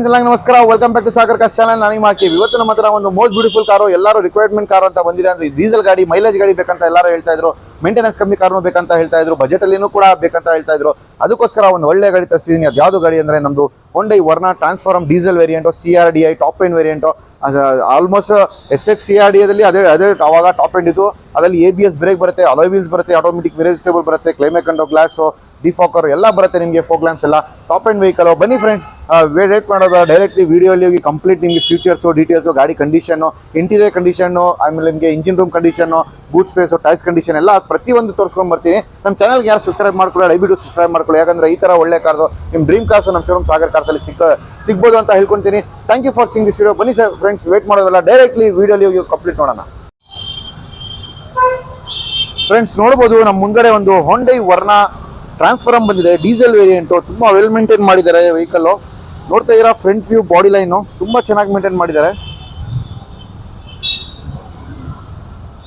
Friends ಎಲ್ಲ ನಮಸ್ಕಾರ, welcome back to Sagar cars channel. ನಾನು ನಿಮ್ಮ ಹಾಕಿ ಇವತ್ತು ನಮ್ಮ ಹತ್ರ ಒಂದು ಮೋಸ್ಟ್ ಬ್ಯೂಟಿಫುಲ್ ಕಾರು, ಎಲ್ಲರೂ ರಿಕ್ವೈರ್ಮೆಂಟ್ ಕಾರು ಅಂತ ಬಂದಿದೆ. ಅಂದ್ರೆ ಡೀಸೆಲ್ ಗಾಡಿ, ಮೈಲೇಜ್ ಗಾಡಿ ಬೇಕಂತ ಎಲ್ಲರೂ ಹೇಳ್ತಾ ಇದ್ರು, ಮೇಂಟೆನೆನ್ಸ್ ಕಮ್ಮಿ ಕಾರು ಬೇಕಂತ ಹೇಳ್ತಾ ಇದ್ರು, ಬಜೆಟ್ ಅಲ್ಲಿನೂ ಕೂಡ ಬೇಕಂತ ಹೇಳ್ತಾ ಇದ್ರು. ಅದಕ್ಕೋಸ್ಕರ ಒಂದು ಒಳ್ಳೆ ಗಾಡಿ ತರಿಸಿದ್ದೀನಿ. ಅದು ಯಾವುದು ಗಾಡಿ ಅಂದ್ರೆ ನಮ್ದು Hyundai Verna transform diesel variant, CRDI top end variant. Almost SX CRDI ದಲ್ಲಿ ಅದೇ ಅವಾಗ ಟಾಪ್ ಎಂಡ್ ಇತ್ತು. ಅದರಲ್ಲಿ ABS ಬ್ರೇಕ್ ಬರುತ್ತೆ, ಅಲಾಯ್ ವೀಲ್ಸ್ ಬರುತ್ತೆ, ಆಟೋಮೆಟಿಕ್ ಮಿರರ್ ಸ್ಟೇಬಲ್ ಬರುತ್ತೆ, ಕ್ಲೈಮೇಟ್ ಕಂಟ್ರೋಲ್ ಗ್ಲಾಸು, ಡಿಫಾಕರ್ ಎಲ್ಲ ಬರುತ್ತೆ ನಿಮಗೆ. ಫೋಕ್ ಲ್ಯಾಂಪ್ಸ್ ಎಲ್ಲ ಟಾಪ್ ಎಂಡ್ ವೆಹಿಕಲ್. ಬನ್ನಿ ಫ್ರೆಂಡ್ಸ್, ವೇಟ್ ಮಾಡೋದು ಡೈರೆಕ್ಟ್ಲಿ ವಿಡಿಯೋಲಿ ಹೋಗಿ ಕಂಪ್ಲೀಟ್ ನಿಮಗೆ ಫ್ಯೂಚರ್ಸು, ಡೀಟೇಲ್ಸು, ಗಾಡಿ ಕಂಡೀಷನ್ನು, ಇಂಟೀರಿಯರ್ ಕಂಡೀಷನ್ನು, ಆಮೇಲೆ ನಿಮಗೆ engine room condition, boot space, tyres condition ಎಲ್ಲ ಪ್ರತಿಯೊಂದು ತೋರಿಸ್ಕೊಂಡು ಬರ್ತೀನಿ. ನಮ್ಮ ಚಾನಲ್ಗೆ ಯಾರು ಸಬ್ಸ್ಕ್ರೈಬ್ ಮಾಡ್ಕೊಳ್ಳಿ, ದಯವಿಟ್ಟು ಸಬ್ಸ್ಕ್ರೈಬ್ ಮಾಡ್ಕೊಳ್ಳಿ. ಯಾಕಂದರೆ ಈ ಥರ ಒಳ್ಳೆ ಕಾರ್ದು ನಿಮ್ಮ ಡ್ರೀಮ್ ಕಾರ್ಸು ನಮ್ಮ ಶೋರೂಮ್ ಸಾಗರ್ ಕಾರ್ಸಲ್ಲಿ ಸಿಗ್ಬೋದು ಅಂತ ಹೇಳ್ಕೊತೀನಿ. Thank you for seeing this video. ಬನ್ನಿ ಸರ್ ಫ್ರೆಂಡ್ಸ್, ವೇಟ್ ಮಾಡೋದಲ್ಲ, ಡೈರೆಕ್ಟ್ಲಿ ವಿಡಿಯೋಲಿ ಹೋಗಿ ಕಂಪ್ಲೀಟ್ ನೋಡೋಣ. ಫ್ರೆಂಡ್ಸ್ ನೋಡ್ಬೋದು, ನಮ್ಮ ಮುಂದ್ಗಡೆ ಒಂದು Hyundai ವರ್ನಾ ಟ್ರಾನ್ಸ್ಫಾರ್ಮ್ ಬಂದಿದೆ, ಡೀಸೆಲ್ ವೇರಿಯಂಟು. ತುಂಬ ವೆಲ್ ಮೇಂಟೈನ್ ಮಾಡಿದ್ದಾರೆ ವೆಹಿಕಲ್ಲು. ನೋಡ್ತಾ ಇದ್ದೀರಾ, ಫ್ರಂಟ್ ವ್ಯೂ, ಬಾಡಿ ಲೈನು ತುಂಬ ಚೆನ್ನಾಗಿ ಮೇಂಟೈನ್ ಮಾಡಿದ್ದಾರೆ.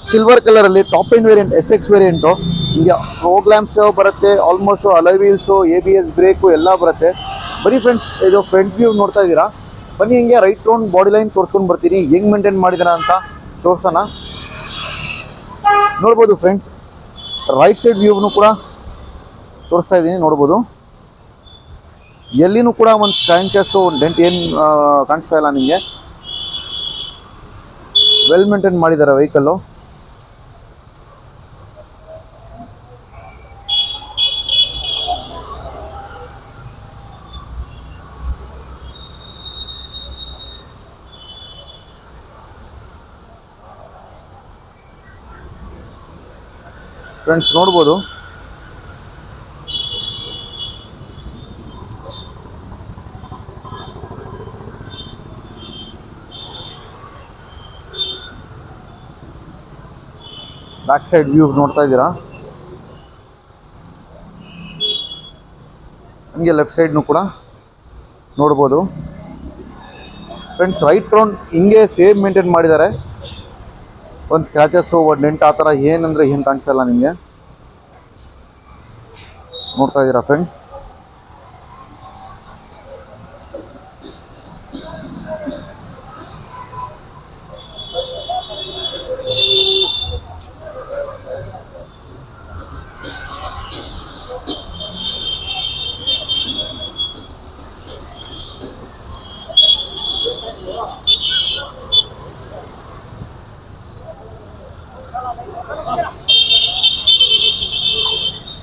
ಸಿಲ್ವರ್ ಕಲರಲ್ಲಿ top end variant, SX variant. ನಿಮಗೆ ಫೋಗ್ ಲ್ಯಾಂಪ್ಸ್ ಬರುತ್ತೆ, almost alloy wheels, ABS brake ಎಲ್ಲ ಬರುತ್ತೆ. ಬನ್ನಿ ಫ್ರೆಂಡ್ಸ್, ಇದು ಫ್ರಂಟ್ ವ್ಯೂ ನೋಡ್ತಾ ಇದ್ದೀರಾ. ಬನ್ನಿ ಹಿಂಗೆ ರೈಟ್ ರೌಂಡ್ ಬಾಡಿ ಲೈನ್ ತೋರಿಸ್ಕೊಂಡು ಬರ್ತೀನಿ, ಹೆಂಗೆ ಮೇಂಟೈನ್ ಮಾಡಿದಾರ ಅಂತ ತೋರ್ಸೋಣ. ನೋಡ್ಬೋದು ಫ್ರೆಂಡ್ಸ್, ರೈಟ್ ಸೈಡ್ ವ್ಯೂನು ಕೂಡ ತೋರಿಸ್ತಾ ಇದ್ದೀನಿ. ನೋಡ್ಬೋದು, ಎಲ್ಲಿನೂ ಕೂಡ ಒಂದು ಸ್ಕ್ರಾಂಚಸ್ಸು, ಒಂದು ಡೆಂಟ್ ಏನು ಕಾಣಿಸ್ತಾ ಇಲ್ಲ ನಿಮಗೆ. ವೆಲ್ ಮೇಂಟೈನ್ ಮಾಡಿದ್ದಾರೆ ವೆಹಿಕಲ್ಲು. ಫ್ರೆಂಡ್ಸ್ ನೋಡ್ಬೋದು, ಬ್ಯಾಕ್ ಸೈಡ್ ವ್ಯೂ ನೋಡ್ತಾ ಇದ್ದೀರಾ. ಹಂಗೆ ಲೆಫ್ಟ್ ಸೈಡ್ನು ಕೂಡ ನೋಡ್ಬೋದು. ಫ್ರೆಂಡ್ಸ್ ರೈಟ್ ರೌಂಡ್ ಹಿಂಗೆ ಸೇಮ್ ಮೇಂಟೈನ್ ಮಾಡಿದ್ದಾರೆ. ಒಂದು ಸ್ಕ್ರಾಚಸ್ಸು, ಒಂದು ಡೆಂಟ್ ಆ ಥರ ಏನಂದರೆ ಏನು ಕಾಣಿಸಲ್ಲ ನಿಮಗೆ. ನೋಡ್ತಾ ಇದ್ದೀರಾ ಫ್ರೆಂಡ್ಸ್.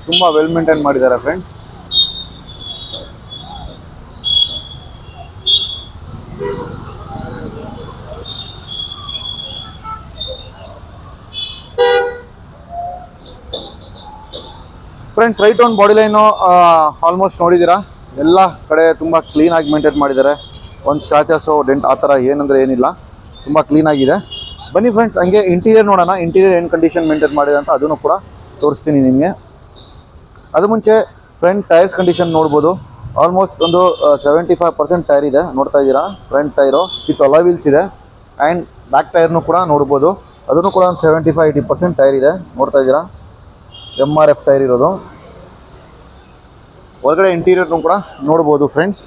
ತುಂಬ ವೆಲ್ ಮೇಂಟೈನ್ ಮಾಡಿದ್ದಾರೆ friends. Friends right on body line almost ನೋಡಿದ್ದೀರಾ, ಎಲ್ಲ ಕಡೆ ತುಂಬ ಕ್ಲೀನಾಗಿ ಮೇಂಟೈನ್ ಮಾಡಿದ್ದಾರೆ. ಒಂದು ಸ್ಕ್ರಾಚಸ್ಸು, ಡೆಂಟ್ ಆ ಥರ ಏನಂದರೆ ಏನಿಲ್ಲ, ತುಂಬ ಕ್ಲೀನಾಗಿದೆ. ಬನ್ನಿ ಫ್ರೆಂಡ್ಸ್, ಹಂಗೆ ಇಂಟೀರಿಯರ್ ನೋಡೋಣ. ಇಂಟೀರಿಯರ್ ಏನು ಕಂಡೀಷನ್ ಮೇಂಟೈನ್ ಮಾಡಿದೆ ಅಂತ ಅದನ್ನು ಕೂಡ ತೋರಿಸ್ತೀನಿ ನಿಮಗೆ. ಅದು ಮುಂಚೆ ಫ್ರಂಟ್ ಟೈರ್ಸ್ ಕಂಡೀಷನ್ ನೋಡ್ಬೋದು. ಆಲ್ಮೋಸ್ಟ್ ಒಂದು 75% ಟೈರ್ ಇದೆ, ನೋಡ್ತಾ ಇದ್ದೀರಾ. Front tyre with alloy wheels ಇದೆ. ಆ್ಯಂಡ್ ಬ್ಯಾಕ್ ಟೈರ್ನು ಕೂಡ ನೋಡ್ಬೋದು, ಅದನ್ನು ಕೂಡ ಒಂದು 75-80% ಟೈರ್ ಇದೆ, ನೋಡ್ತಾ ಇದ್ದೀರಾ. MRF ಟೈರ್ ಇರೋದು. ಒಳಗಡೆ ಇಂಟೀರಿಯರ್ನು ಕೂಡ ನೋಡ್ಬೋದು ಫ್ರೆಂಡ್ಸ್.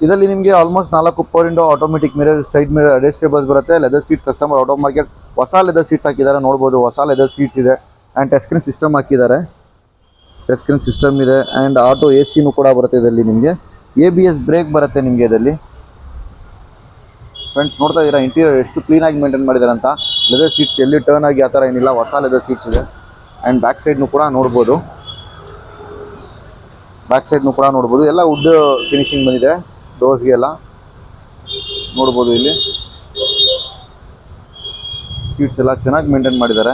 ಇದರಲ್ಲಿ ನಿಮಗೆ almost 4 power window, automatic mirror, side mirror, adjustables ಬರುತ್ತೆ. Leather seats, customer auto market ಹೊಸ ಲೆದರ್ ಸೀಟ್ಸ್ ಹಾಕಿದ್ದಾರೆ, ನೋಡ್ಬೋದು. ಹೊಸ ಲೆದರ್ ಸೀಟ್ಸ್ ಇದೆ. ಆ್ಯಂಡ್ ಟಚ್ ಸ್ಕ್ರೀನ್ ಸಿಸ್ಟಮ್ ಹಾಕಿದ್ದಾರೆ, ಟಚ್ ಸ್ಕ್ರೀನ್ ಸಿಸ್ಟಮ್ ಇದೆ. ಆ್ಯಂಡ್ ಆಟೋ AC ಕೂಡ ಬರುತ್ತೆ ಇದರಲ್ಲಿ. ನಿಮಗೆ ABS ಬ್ರೇಕ್ ಬರುತ್ತೆ ನಿಮಗೆ ಇದರಲ್ಲಿ. ಫ್ರೆಂಡ್ಸ್ ನೋಡ್ತಾ ಇದ್ದೀರಾ ಇಂಟೀರಿಯರ್ ಎಷ್ಟು ಕ್ಲೀನಾಗಿ ಮೇಂಟೈನ್ ಮಾಡಿದ್ದಾರೆ ಅಂತ. ಲೆದರ್ ಸೀಟ್ಸ್ ಎಲ್ಲಿ ಟರ್ನ್ ಆಗಿ ಆ ಥರ ಏನಿಲ್ಲ, ಹೊಸ ಲೆದರ್ ಸೀಟ್ಸ್ ಇದೆ. ಆ್ಯಂಡ್ ಬ್ಯಾಕ್ ಸೈಡ್ನು ಕೂಡ ನೋಡ್ಬೋದು, ಎಲ್ಲ ವುಡ್ ಫಿನಿಶಿಂಗ್ ಬಂದಿದೆ ಡೋರ್ಸ್ಗೆ ಎಲ್ಲ ನೋಡ್ಬೋದು. ಇಲ್ಲಿ ಸೀಟ್ಸ್ ಎಲ್ಲ ಚೆನ್ನಾಗಿ ಮೇಂಟೈನ್ ಮಾಡಿದ್ದಾರೆ.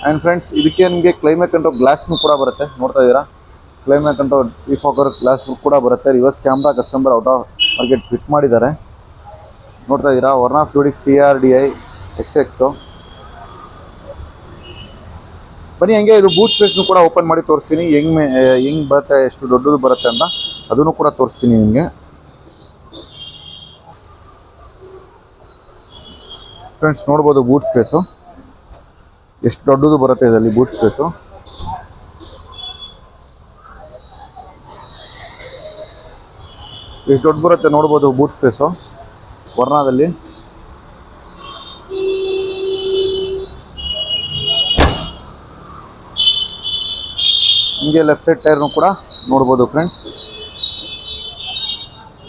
ಆ್ಯಂಡ್ ಫ್ರೆಂಡ್ಸ್ ಇದಕ್ಕೆ ನಿಮಗೆ ಕ್ಲೈಮೇಟ್ ಕಂಟ್ರೋಲ್ ಗ್ಲಾಸ್ನು ಕೂಡ ಬರುತ್ತೆ, ನೋಡ್ತಾ ಇದ್ದೀರಾ. ಕ್ಲೈಮೇಟ್ ಕಂಟ್ರೋಲ್ ಡಿಫಾಕರ್ ಗ್ಲಾಸ್ ಕೂಡ ಬರುತ್ತೆ. Reverse camera customer auto market fit ಮಾಡಿದ್ದಾರೆ, ನೋಡ್ತಾ ಇದ್ದೀರಾ. Verna ಫ್ಲೂಯಿಡಿಕ್ CRDI XX. ಬನ್ನಿ ಹಂಗೆ ಇದು ಬೂಟ್ ಸ್ಪೇಸ್ನು ಕೂಡ ಓಪನ್ ಮಾಡಿ ತೋರಿಸ್ತೀನಿ, ಹೆಂಗೆ ಬರುತ್ತೆ, ಎಷ್ಟು ದೊಡ್ಡದು ಬರುತ್ತೆ ಅಂತ ಅದನ್ನು ಕೂಡ ತೋರಿಸ್ತೀನಿ ನಿಮಗೆ. ಫ್ರೆಂಡ್ಸ್ ನೋಡ್ಬೋದು ಬೂಟ್ ಸ್ಪೇಸು ಎಷ್ಟು ದೊಡ್ಡದು ಬರುತ್ತೆ ಇದರಲ್ಲಿ ಬೂಟ್ ಸ್ಪೇಸು. ಎಷ್ಟು ದೊಡ್ಡ ಬರುತ್ತೆ ನೋಡ್ಬೋದು ಬೂಟ್ ಸ್ಪೇಸು ವರ್ಣಾದಲ್ಲಿ. ಹಿಂಗೆ ಲೆಫ್ಟ್ ಸೈಡ್ ಟೈರ್ನು ಕೂಡ ನೋಡ್ಬೋದು friends.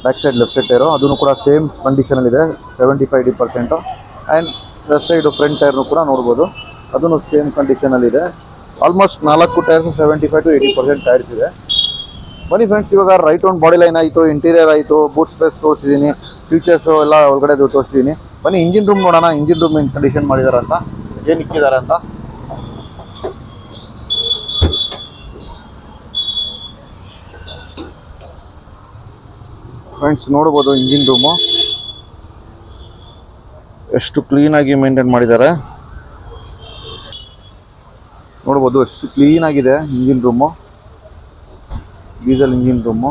Back side left side tyre ಅದನ್ನು ಕೂಡ ಸೇಮ್ ಕಂಡೀಷನಲ್ಲಿದೆ 75-80%. ಆ್ಯಂಡ್ ಲೆಫ್ಟ್ ಸೈಡು ಫ್ರಂಟ್ ಟೈರ್ನು ಕೂಡ ನೋಡ್ಬೋದು, ಅದನ್ನು ಸೇಮ್ ಕಂಡೀಷನಲ್ಲಿದೆ. ಆಲ್ಮೋಸ್ಟ್ 4 ಟೈರ್ಸು 75-80% ಟೈರ್ಸ್ ಇದೆ. ಬನ್ನಿ ಫ್ರೆಂಡ್ಸ್, ಇವಾಗ ರೈಟ್ ಒಂದು ಬಾಡಿ ಲೈನ್ ಆಯಿತು, ಇಂಟೀರಿಯರ್ ಆಯಿತು, ಬೂಟ್ ಸ್ಪೇಸ್ ತೋರಿಸಿದ್ದೀನಿ, ಫೀಚರ್ಸು ಎಲ್ಲ ಒಳಗಡೆ ತೋರಿಸ್ತಿದ್ದೀನಿ. ಬನ್ನಿ ಇಂಜಿನ್ ರೂಮ್ ನೋಡೋಣ, ಇಂಜಿನ್ ರೂಮ್ ಏನು ಕಂಡೀಷನ್ ಮಾಡಿದ್ದಾರೆ ಅಂತ, ಏನು ಇಕ್ಕಿದ್ದಾರೆ ಅಂತ. ಫ್ರೆಂಡ್ಸ್ ನೋಡ್ಬೋದು ಇಂಜಿನ್ ರೂಮು ಎಷ್ಟು ಕ್ಲೀನಾಗಿ ಮೇಂಟೈನ್ ಮಾಡಿದ್ದಾರೆ, ನೋಡ್ಬೋದು ಎಷ್ಟು ಕ್ಲೀನಾಗಿದೆ engine room. Diesel engine room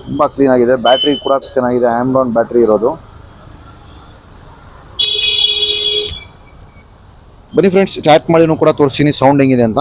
ತುಂಬ ಕ್ಲೀನಾಗಿದೆ. ಬ್ಯಾಟ್ರಿ ಕೂಡ ಚೆನ್ನಾಗಿದೆ, ಆಮ್ರಾನ್ ಬ್ಯಾಟ್ರಿ ಇರೋದು. ಬನ್ನಿ ಫ್ರೆಂಡ್ಸ್, ಚಾಟ್ ಮಾಡಿನೂ ಕೂಡ ತೋರಿಸ್ತೀನಿ ಸೌಂಡ್ ಹೆಂಗಿದೆ ಅಂತ.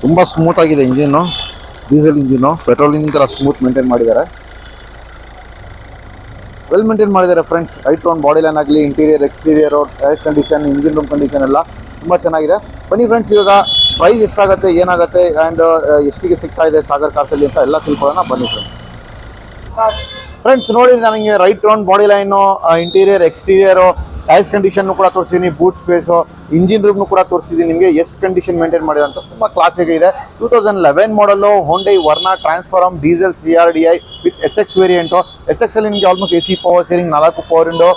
ತುಂಬ ಸ್ಮೂತ್ ಆಗಿದೆ engine, diesel engine. Petrol engine ಥರ ಸ್ಮೂತ್ ಮೇಂಟೈನ್ ಮಾಡಿದ್ದಾರೆ, ವೆಲ್ ಮೇಂಟೈನ್ ಮಾಡಿದ್ದಾರೆ ಫ್ರೆಂಡ್ಸ್. ರೈಟ್ ಒಂದು ಬಾಡಿ ಲೈನ್ ಆಗಲಿ, interior exterior, tyres condition, engine room condition ಎಲ್ಲ ತುಂಬ ಚೆನ್ನಾಗಿದೆ. ಬನ್ನಿ ಫ್ರೆಂಡ್ಸ್, ಇವಾಗ ಪ್ರೈಸ್ ಎಷ್ಟಾಗುತ್ತೆ, ಏನಾಗುತ್ತೆ, ಆ್ಯಂಡ್ ಎಷ್ಟಿಗೆ ಸಿಗ್ತಾ ಇದೆ ಸಾಗರ್ ಕಾರ್ಸಲ್ಲಿ ಅಂತ ಎಲ್ಲ ತಿಳ್ಕೊಳ್ಳೋಣ. ಬನ್ನಿ ಫ್ರೆಂಡ್ಸ್ ನೋಡಿ, ನನಗೆ ರೈಟ್ ಒಂದು body line, interior exterior, tyres condition ಕೂಡ ತೋರಿಸಿದ್ದೀನಿ, ಬೂಟ್ ಸ್ಪೇಸು, ಇಂಜಿನ್ ರೂಮ್ನು ಕೂಡ ತೋರಿಸಿದ್ದೀನಿ ನಿಮಗೆ ಎಷ್ಟು ಕಂಡೀಷನ್ ಮೇಂಟೈನ್ ಮಾಡಿದೆ ಅಂತ. ತುಂಬ ಕ್ಲಾಸಿಕ್ ಇದೆ. 2011 model Hyundai Verna transform diesel CRDI with SX variant. SX ಅಲ್ಲಿ ನಿಮಗೆ almost AC power steering, 4 power window,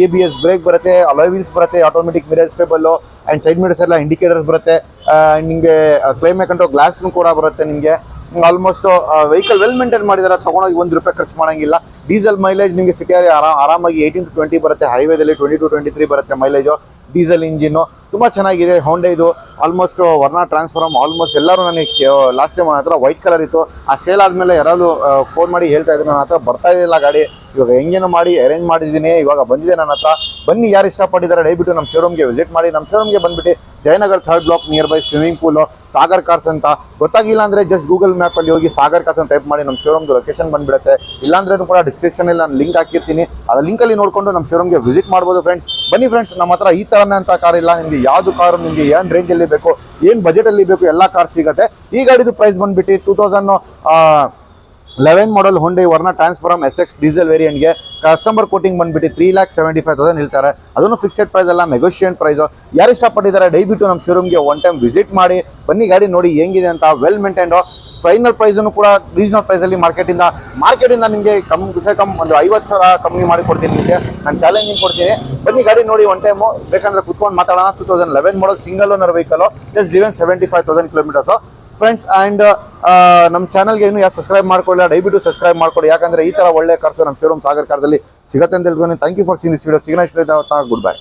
ABS brake ಬರುತ್ತೆ, ಅಲಾಯ್ ವೀಲ್ಸ್ ಬರುತ್ತೆ, automatic mirror stable, and side mirrors ಎಲ್ಲ ಇಂಡಿಕೇಟರ್ಸ್ ಬರುತ್ತೆ. ನಿಮಗೆ ಕ್ಲೈಮೇಟ್ ಕಂಟ್ರೋಲ್ ಗ್ಲಾಸ್ನು ಕೂಡ ಬರುತ್ತೆ ನಿಮಗೆ. ಆಲ್ಮೋಸ್ಟ್ ವೆಹಿಕಲ್ ವೆಲ್ ಮೇಂಟೈನ್ ಮಾಡಿದ್ದಾರೆ, ತೊಗೊಂಡೋಗಿ ₹1 ಖರ್ಚು ಮಾಡೋಂಗಿಲ್ಲ. ಡೀಸೆಲ್ ಮೈಲೇಜ್ ನಿಮಗೆ ಸಿಟಿಯಲ್ಲಿ ಆರಾಮಾಗಿ 18 to 20 ಬರುತ್ತೆ, ಹೈವೇದಲ್ಲಿ 20 to 23 ಬರುತ್ತೆ ಮೈಲೇಜು. ಡೀಸೆಲ್ ಇಂಜಿನ್ನು ತುಂಬ ಚೆನ್ನಾಗಿದೆ ಹೊಂಡೈದು. ಆಲ್ಮೋಸ್ಟ್ ವರ್ನಾ ಟ್ರಾನ್ಸ್ಫಾರ್ಮ್ ಆಲ್ಮೋಸ್ಟ್ ಎಲ್ಲರೂ ನನಗೆ ಲಾಸ್ಟ್ ಟೈಮ್ ನನ್ನ ಹತ್ರ ವೈಟ್ ಕಲರ್ ಇತ್ತು, ಆ ಸೇಲ್ ಆದಮೇಲೆ ಯಾರಾದ್ರು ಫೋನ್ ಮಾಡಿ ಹೇಳ್ತಾ ಇದ್ರು ನನ್ನ ಹತ್ರ ಬರ್ತಾ ಇದ್ದಿಲ್ಲ ಗಾಡಿ. ಇವಾಗ ಹೆಂಗೇನೋ ಮಾಡಿ ಅರೇಂಜ್ ಮಾಡಿದ್ದೀನಿ, ಇವಾಗ ಬಂದಿದೆ ನನ್ನ ಹತ್ರ. ಬನ್ನಿ, ಯಾರು ಇಷ್ಟಪಟ್ಟಿದ್ದಾರೆ ದಯವಿಟ್ಟು ನಮ್ಮ ಶೋರೂಮ್ಗೆ ವಿಸಿಟ್ ಮಾಡಿ. ನಮ್ಮ ಶೋರೂಮ್ಗೆ ಬಂದುಬಿಟ್ಟು Jayanagar 3rd block near by swimming pool, Sagar cars ಅಂತ. ಗೊತ್ತಾಗಿಲ್ಲ ಅಂದರೆ ಜಸ್ಟ್ ಗೂಗಲ್ ಮ್ಯಾಪಲ್ಲಿ ಹೋಗಿ ಸಾಗರ್ ಕಾರ್ಸ್ ಅಂತ ಟೈಪ್ ಮಾಡಿ ನಮ್ಮ ಶೋರೂಮ್ದು ಲೊಕೇಶನ್ ಬಂದುಬಿಡುತ್ತೆ. ಇಲ್ಲಾಂದ್ರೂ ಕೂಡ ಡಿಸ್ಕ್ರಿಪ್ಷನಲ್ಲಿ ನಾನು ಲಿಂಕ್ ಹಾಕಿರ್ತೀನಿ, ಆ ಲಿಂಕಲ್ಲಿ ನೋಡಿಕೊಂಡು ನಮ್ಮ ಶೋರೂಮ್ಗೆ ವಿಸಿಟ್ ಮಾಡ್ಬೋದು ಫ್ರೆಂಡ್ಸ್. ಬನ್ನಿ ಫ್ರೆಂಡ್ಸ್, ನಮ್ಮ ಹತ್ರ ಈ ಥರನೇ ಅಂತ ಕಾರ್ ಇಲ್ಲ, ನಿಮಗೆ ಯಾವುದು ಕಾರು ನಿಮಗೆ ಏನು ರೇಂಜಲ್ಲಿ ಬೇಕು, ಏನು ಬಜೆಟಲ್ಲಿ ಬೇಕು ಎಲ್ಲ ಕಾರ್ ಸಿಗುತ್ತೆ. ಈ ಗಾಡಿದು ಪ್ರೈಸ್ ಬಂದುಬಿಟ್ಟು 2011 model Hyundai Verna transform SX diesel ವೇರಿಯಂಟ್ಗೆ ಕಸ್ಟಮರ್ ಕೋಟಿಂಗ್ ಬಂದುಬಿಟ್ಟು 3,75,000 ಹೇಳ್ತಾರೆ. ಅದನ್ನು ಫಿಕ್ಸೆಡ್ ಪ್ರೈಸ್ ಅಲ್ಲ, ನೆಗೋಷಿಯೇಟ್ ಪ್ರೈಸು. ಯಾರು ಇಷ್ಟಪಟ್ಟಿದ್ದಾರೆ ದಯವಿಟ್ಟು ನಮ್ಮ ಶೋರೂಮ್ಗೆ ಒನ್ ಟೈಮ್ ವಿಸಿಟ್ ಮಾಡಿ. ಬನ್ನಿ, ಗಾಡಿ ನೋಡಿ ಹೆಂಗಿದೆ ಅಂತ. Well maintained. ಫೈನಲ್ ಪ್ರೈಸನ್ನು ಕೂಡ ರೀಸನಬಲ್ ಪ್ರೈಸಲ್ಲಿ ಮಾರ್ಕೆಟಿಂದ ನಿಮಗೆ ಕಮ್ ಒಂದು 50,000 ಕಮ್ಮಿ ಮಾಡಿ ಕೊಡ್ತೀನಿ. ನಿಮಗೆ ನಾನು ಚಾಲೆಂಜಿಂಗ್ ಕೊಡ್ತೀನಿ. ಬನ್ನಿ, ಗಾಡಿ ನೋಡಿ ಒನ್ ಟೈಮು, ಬೇಕಂದರೆ ಕುತ್ಕೊಂಡು ಮಾತಾಡೋಣ. 2011 model single owner vehicle, just driven 75,000 kilometres friends. And ನಮ್ಮ ಚಾನಲ್ಗೆ ಇನ್ನೂ ಯಾರು ಸಬ್ಸ್ಕ್ರೈಬ್ ಮಾಡ್ಕೊಳ್ಳಿ, ದಯವಿಟ್ಟು ಸಬ್ಸ್ಕ್ರೈಬ್ ಮಾಡ್ಕೊಳ್ಳಿ. ಯಾಕಂದರೆ ಈ ಥರ ಒಳ್ಳೆ ಕಾರ್ಸು ನಮ್ಮ ಶೋರೂಮ್ ಸಾಗರ್ ಕಾರ್ದಲ್ಲಿ ಸಿಗುತ್ತೆ ಅಂತ ಹೇಳ್ತೀನಿ. Thank you for seen this video. ಸಿಗೋಣ, ಗುಡ್ ಬೈ.